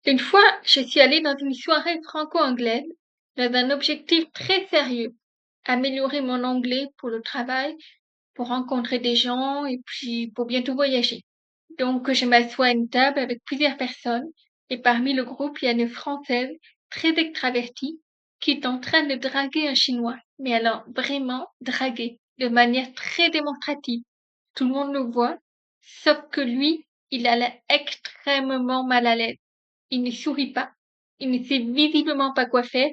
Une fois, je suis allée dans une soirée franco-anglaise dans un objectif très sérieux, améliorer mon anglais pour le travail, pour rencontrer des gens et puis pour bientôt voyager. Donc, je m'assois à une table avec plusieurs personnes et parmi le groupe, il y a une Française très extravertie qui est en train de draguer un Chinois. Mais alors, vraiment draguer, de manière très démonstrative. Tout le monde le voit, sauf que lui, il a l'air extrêmement mal à l'aise. Il ne sourit pas, il ne sait visiblement pas quoi faire.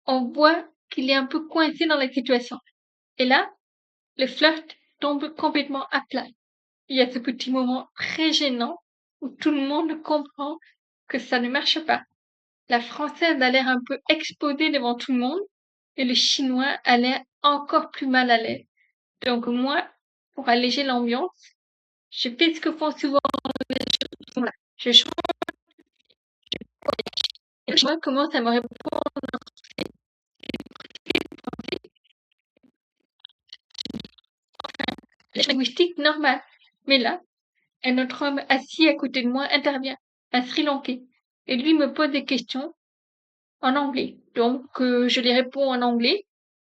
On voit qu'il est un peu coincé dans la situation. Et là, le flirt tombe complètement à plat. Il y a ce petit moment très gênant où tout le monde comprend que ça ne marche pas. La Française a l'air un peu exposée devant tout le monde et le Chinois a l'air encore plus mal à l'aise. Donc moi, pour alléger l'ambiance, je fais ce que font souvent les gens. Je change et le Chinois commence à me répondre linguistique normale. Mais là, un autre homme assis à côté de moi intervient, un Sri Lankais, et lui me pose des questions en anglais. Donc, je lui réponds en anglais,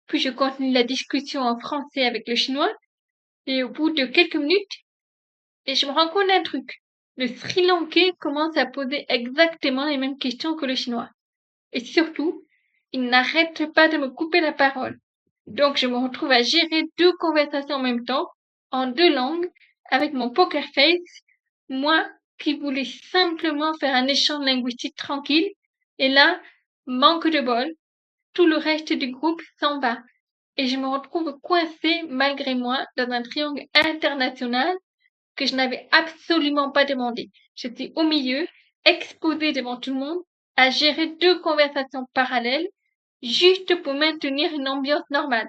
puis je continue la discussion en français avec le Chinois, et au bout de quelques minutes, et je me rends compte d'un truc. Le Sri Lankais commence à poser exactement les mêmes questions que le Chinois. Et surtout, il n'arrête pas de me couper la parole. Donc, je me retrouve à gérer deux conversations en même temps, en deux langues, avec mon poker face, moi qui voulais simplement faire un échange linguistique tranquille, et là, manque de bol, tout le reste du groupe s'en va, et je me retrouve coincée malgré moi dans un triangle international que je n'avais absolument pas demandé. J'étais au milieu, exposée devant tout le monde, à gérer deux conversations parallèles, juste pour maintenir une ambiance normale.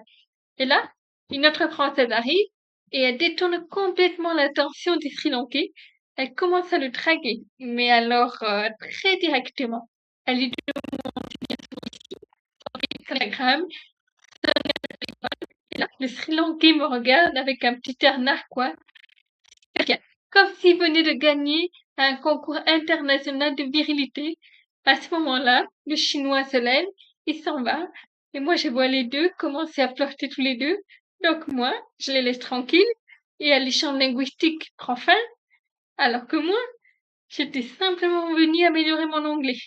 Et là, une autre Française arrive et elle détourne complètement l'attention du Sri Lankais. Elle commence à le draguer, mais alors très directement. Elle lui demande son Instagram. Et là, le Sri Lankais me regarde avec un petit air narquois, comme s'il venait de gagner un concours international de virilité. À ce moment-là, le Chinois se lève, il s'en va, et moi je vois les deux commencer à flirter tous les deux. Donc moi, je les laisse tranquilles, et l'échange linguistique prend fin, alors que moi, j'étais simplement venue améliorer mon anglais.